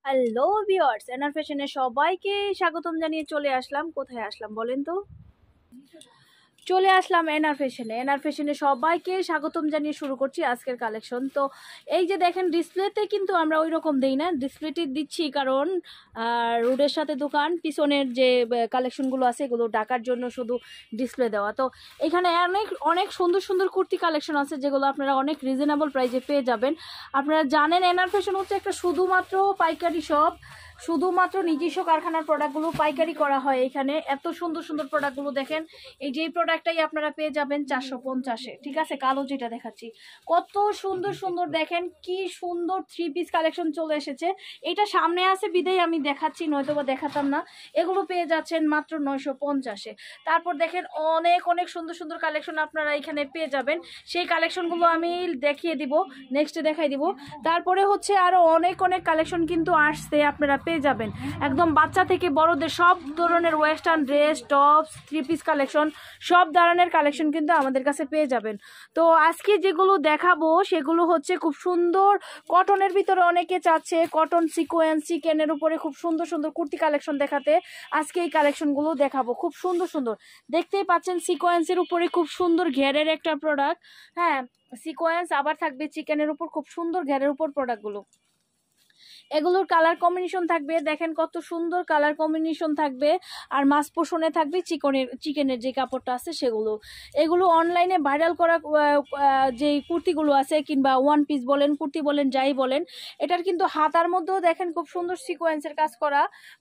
Hello viewers, এনার ফ্যাশনে সবাইকে স্বাগতম জানিয়ে চলে আসলাম। কোথায় আসলাম বলেন তো? চলে আসলাম এনার ফ্যাশনে সবাইকে স্বাগতম জানিয়ে শুরু করছি আজকের কালেকশন। তো এই যে দেখেন, ডিসপ্লেতে কিন্তু আমরা ওই রকম দেই না, ডিসপ্লেটি দিচ্ছি কারণ রোডের সাথে দোকান, পিছনের যে কালেকশনগুলো আছে এগুলো ঢাকার জন্য শুধু ডিসপ্লে দেওয়া। তো এখানে অনেক অনেক সুন্দর সুন্দর কুর্তি কালেকশন আছে যেগুলো আপনারা অনেক রিজনেবল প্রাইসে পেয়ে যাবেন। আপনারা জানেন এনার ফ্যাশন হচ্ছে একটা শুধুমাত্র পাইকারি শপ, শুধুমাত্র নিজস্ব কারখানার প্রোডাক্টগুলো পাইকারি করা হয় এখানে। এত সুন্দর সুন্দর প্রোডাক্টগুলো দেখেন, এই যে প্রোডাক্টটাই আপনারা পেয়ে যাবেন 450-এ। ঠিক আছে, কালো যেটা দেখাচ্ছি কত সুন্দর সুন্দর, দেখেন কি সুন্দর থ্রি পিস কালেকশন চলে এসেছে। এটা সামনে আছে বিদায় আমি দেখাচ্ছি, নয়তো বা দেখাতাম না। এগুলো পেয়ে যাচ্ছেন মাত্র 950-এ। তারপর দেখেন অনেক অনেক সুন্দর সুন্দর কালেকশন আপনারা এখানে পেয়ে যাবেন। সেই কালেকশনগুলো আমি দেখিয়ে দিব, নেক্সটে দেখাই দিব। তারপরে হচ্ছে আরো অনেক অনেক কালেকশন কিন্তু আসছে, আপনারা পেয়ে যাবেন একদম বাচ্চা থেকে বড়দের সব ধরনের western dress, tops, three piece collection, সব ধরনের কালেকশন কিন্তু আমাদের কাছে পেয়ে যাবেন। তো আজকে যেগুলো দেখাবো সেগুলো হচ্ছে খুব সুন্দর কটনের ভিতরে, অনেকে চাচ্ছে কটন সিকোয়েন্স চিকেনের উপরে খুব সুন্দর সুন্দর কুর্তি কালেকশন দেখাতে। আজকে এই কালেকশনগুলো দেখাবো, খুব সুন্দর সুন্দর দেখতেই পাচ্ছেন। সিকোয়েন্সের উপরে খুব সুন্দর ঘেরের একটা প্রোডাক্ট, হ্যাঁ সিকোয়েন্স আবার থাকবে চিকেনের উপর, খুব সুন্দর ঘেরের উপর প্রোডাক্টগুলো। এগুলোর কালার কম্বিনেশন থাকবে, দেখেন কত সুন্দর কালার কম্বিনেশন থাকবে। আর মাছ পোষণে থাকবে চিকেনের যে কাপড়টা আছে সেগুলো। এগুলো অনলাইনে ভাইরাল করা যে কুর্তিগুলো আছে, কিংবা ওয়ান পিস বলেন, কুর্তি বলেন, যাই বলেন, এটার কিন্তু হাতার মধ্যেও দেখেন খুব সুন্দর সিকোয়েন্সের কাজ করা,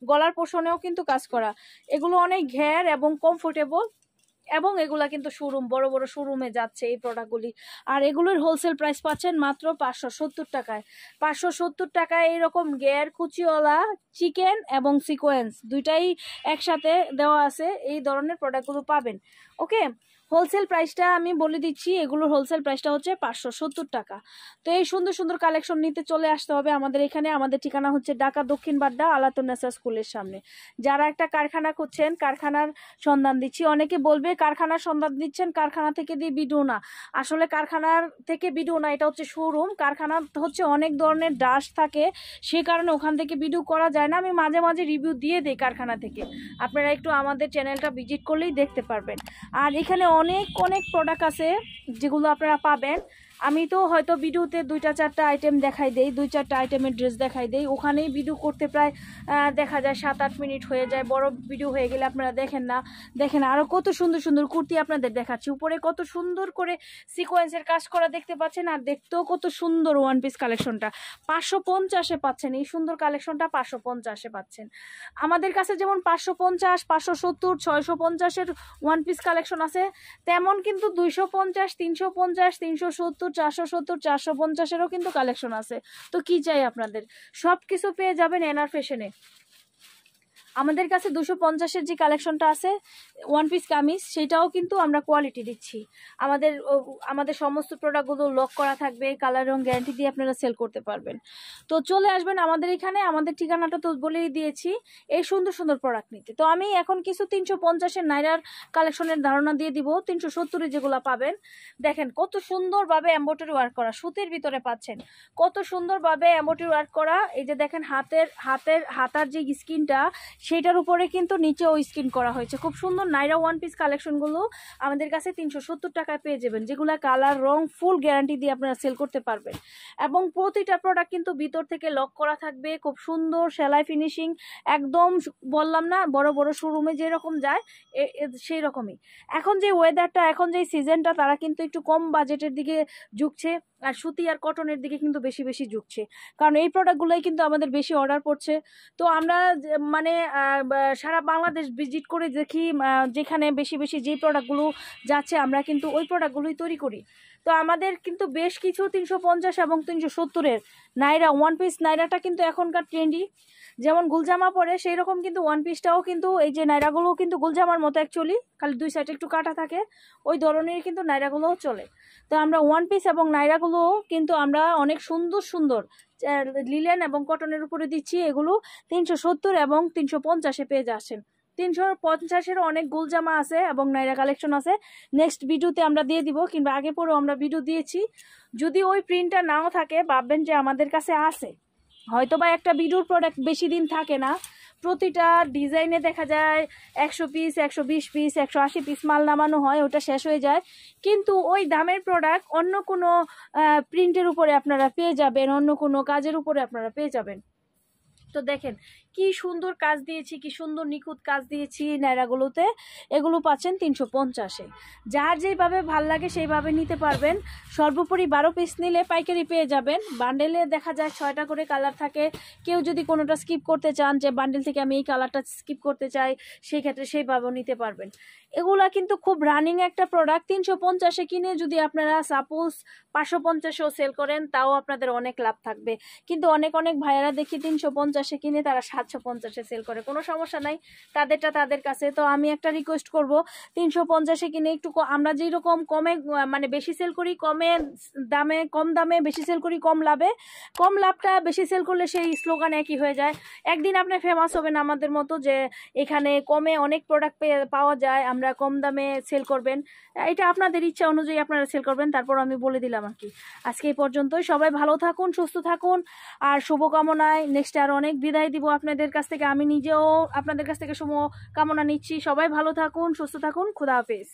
গলার পোষণেও কিন্তু কাজ করা। এগুলো অনেক ঘের এবং কমফোর্টেবল, এবং এগুলা কিন্তু শোরুম, বড় বড় শোরুমে যাচ্ছে এই প্রোডাক্টগুলি। আর এগুলোর হোলসেল প্রাইস পাচ্ছেন মাত্র 570 টাকায়। 570 টাকায় এইরকম গের কুচিওয়ালা চিকেন এবং সিকোয়েন্স দুইটাই একসাথে দেওয়া আছে, এই ধরনের প্রোডাক্টগুলো পাবেন। ওকে, হোলসেল প্রাইসটা আমি বলে দিচ্ছি, এগুলোর হোলসেল প্রাইসটা হচ্ছে 570 টাকা। তো এই সুন্দর সুন্দর কালেকশন নিতে চলে আসতে হবে আমাদের এখানে। আমাদের ঠিকানা হচ্ছে ঢাকা দক্ষিণ বাড্ডা আলাতুন্নেসা স্কুলের সামনে। যারা একটা কারখানা খুঁজছেন, কারখানার সন্ধান দিচ্ছি, অনেকে বলবে কারখানার সন্ধান দিচ্ছেন, কারখানা থেকে দিয়ে ভিডিও না। আসলে কারখানার থেকে ভিডিও না, এটা হচ্ছে শোরুম। কারখানা হচ্ছে অনেক ধরনের ডাস্ট থাকে, সে কারণে ওখান থেকে ভিডিও করা যায় না। আমি মাঝে মাঝে রিভিউ দিয়ে দিই কারখানা থেকে, আপনারা একটু আমাদের চ্যানেলটা ভিজিট করলেই দেখতে পারবেন। আর এখানে অনেক অনেক প্রোডাক্ট আছে যেগুলো আপনারা পাবেন। আমি তো হয়তো ভিডিওতে 2-4টা আইটেম দেখাই দেই, 2-4টা আইটেমের ড্রেস দেখাই দেই, ওখানেই ভিডিও করতে প্রায় দেখা যায় 7-8 মিনিট হয়ে যায়। বড় ভিডিও হয়ে গেলে আপনারা দেখেন না। দেখেন আরো কত সুন্দর সুন্দর কুর্তি আপনাদের দেখাচ্ছি, উপরে কত সুন্দর করে সিকোয়েন্সের কাজ করা দেখতে পাচ্ছেন, আর দেখতেও কত সুন্দর ওয়ান পিস কালেকশনটা 550-এ পাচ্ছেন। এই সুন্দর কালেকশনটা 550-এ পাচ্ছেন আমাদের কাছে। যেমন 550, 570, 650-এর ওয়ান পিস কালেকশন আছে, তেমন কিন্তু 250, 350, 370, 470, 450-এরও কিন্তু কালেকশন আছে। তো কি চাই আপনাদের, সব কিছু পেয়ে যাবেন এনার ফ্যাশনে। আমাদের কাছে 250-এর যে কালেকশনটা আছে ওয়ান পিস কামিজ, সেটাও কিন্তু আমরা কোয়ালিটি দিচ্ছি। আমাদের সমস্ত প্রোডাক্টগুলো লক করা থাকবে, কালার রং গ্যারান্টি দিয়ে আপনারা সেল করতে পারবেন। তো চলে আসবেন আমাদের এখানে, আমাদের ঠিকানাটা তো বলেই দিয়েছি, এই সুন্দর সুন্দর প্রোডাক্ট নিতে। তো আমি এখন কিছু 350-এর নাইরার কালেকশনের ধারণা দিয়ে দিব। 370-এ যেগুলো পাবেন, দেখেন কত সুন্দরভাবে এমব্রয়ডারি ওয়ার্ক করা, সুতির ভিতরে পাচ্ছেন কত সুন্দরভাবে এমব্রয়ডারি ওয়ার্ক করা। এই যে দেখেন হাতার যে স্কিনটা, সেটার উপরে কিন্তু নিচে ওই স্কিন করা হয়েছে। খুব সুন্দর নাইরা ওয়ান পিস কালেকশনগুলো আমাদের কাছে 370 টাকায় পেয়ে যাবেন, যেগুলো কালার রং ফুল গ্যারান্টি দিয়ে আপনারা সেল করতে পারবেন। এবং প্রতিটা প্রোডাক্ট কিন্তু ভিতর থেকে লক করা থাকবে, খুব সুন্দর সেলাই ফিনিশিং, একদম বললাম না বড় বড় শোরুমে যেরকম যায় সেই রকমই। এখন যে ওয়েদারটা, এখন যে সিজনটা, তারা কিন্তু একটু কম বাজেটের দিকে ঝুঁকছে, আর সুতি আর কটনের দিকে কিন্তু বেশি বেশি ঝুঁকছে, কারণ এই প্রোডাক্টগুলোই কিন্তু আমাদের বেশি অর্ডার পড়ছে। তো আমরা মানে সারা বাংলাদেশ ভিজিট করে দেখি, যেখানে বেশি বেশি যে প্রোডাক্টগুলো যাচ্ছে আমরা কিন্তু ওই প্রোডাক্টগুলোই তৈরি করি। তো আমাদের কিন্তু বেশ কিছু 350 এবং 370-এর নাইরা ওয়ান পিস, নাইরাটা কিন্তু এখনকার ট্রেন্ডি। যেমন গুলজামা পরে সেই রকম কিন্তু ওয়ান পিসটাও কিন্তু, এই যে নাইরাগুলো কিন্তু গুলজামার মতো অ্যাকচুয়ালি, খালি দুই সাইডে একটু কাটা থাকে, ওই ধরনের কিন্তু নাইরাগুলোও চলে। তো আমরা ওয়ান পিস এবং নাইরাগুলো কিন্তু আমরা অনেক সুন্দর সুন্দর লিলেন এবং কটনের উপরে দিচ্ছি। এগুলো 370 এবং 350-এ পেয়ে যাচ্ছেন। 350-এর অনেক গুলজামা আছে এবং নাইরা কালেকশন আছে, নেক্সট ভিডিওতে আমরা দিয়ে দিব, কিংবা আগে পরেও আমরা ভিডিও দিয়েছি। যদি ওই প্রিন্টটা নাও থাকে, ভাববেন যে আমাদের কাছে আছে, হয়তো বা একটা বিডুর প্রোডাক্ট বেশি দিন থাকে না, প্রতিটা ডিজাইনে দেখা যায় 100 পিস, 120 পিস, 180 পিস মাল নামানো হয়, ওটা শেষ হয়ে যায়। কিন্তু ওই দামের প্রোডাক্ট অন্য কোনো প্রিন্টের উপরে আপনারা পেয়ে যাবেন, অন্য কোনো কাজের উপরে আপনারা পেয়ে যাবেন। তো দেখেন কি সুন্দর কাজ দিয়েছি, কি সুন্দর নিখুঁত কাজ দিয়েছি নায়রাগুলোতে। এগুলো পাচ্ছেন 350-এ। যার যেভাবে ভাল লাগে সেইভাবে নিতে পারবেন। সর্বোপরি 12 পিস নিলে পাইকারি পেয়ে যাবেন। বান্ডেলে দেখা যায় 6টা করে কালার থাকে। কেউ যদি কোনোটা স্কিপ করতে চান, যে বান্ডেল থেকে আমি এই কালারটা স্কিপ করতে চাই, সেই ক্ষেত্রে সেইভাবেও নিতে পারবেন। এগুলা কিন্তু খুব রানিং একটা প্রোডাক্ট। 350-এ কিনে যদি আপনারা সাপোজ 550-এও সেল করেন, তাও আপনাদের অনেক লাভ থাকবে। কিন্তু অনেক ভাইয়ারা দেখি 350-এ কিনে তারা 750-এ সেল করে। কোনো সমস্যা নাই, তাদেরটা তাদের কাছে। তো আমি একটা রিকোয়েস্ট করব, 350-এ কিনে একটু আমরা যেরকম কমে মানে বেশি সেল করি, কম দামে বেশি সেল করি, কম লাভে। কম লাভটা বেশি সেল করলে সেই স্লোগান একই হয়ে যায়। একদিন আপনি ফেমাস হবেন আমাদের মতো, যে এখানে কমে অনেক প্রোডাক্ট পাওয়া যায়, আমরা কম দামে সেল করবেন। এটা আপনাদের ইচ্ছা অনুযায়ী আপনারা সেল করবেন। তারপর আমি বলে দিলাম আর কি। আজকে এই পর্যন্তই। সবাই ভালো থাকুন, সুস্থ থাকুন, আর শুভকামনায় নেক্সট আর অনেক বিদায় দিব আপনাদের কাছ থেকে। আমি নিজেও আপনাদের কাছ থেকে শুভ কামনা নিচ্ছি। সবাই ভালো থাকুন, সুস্থ থাকুন। খুদা হাফেজ।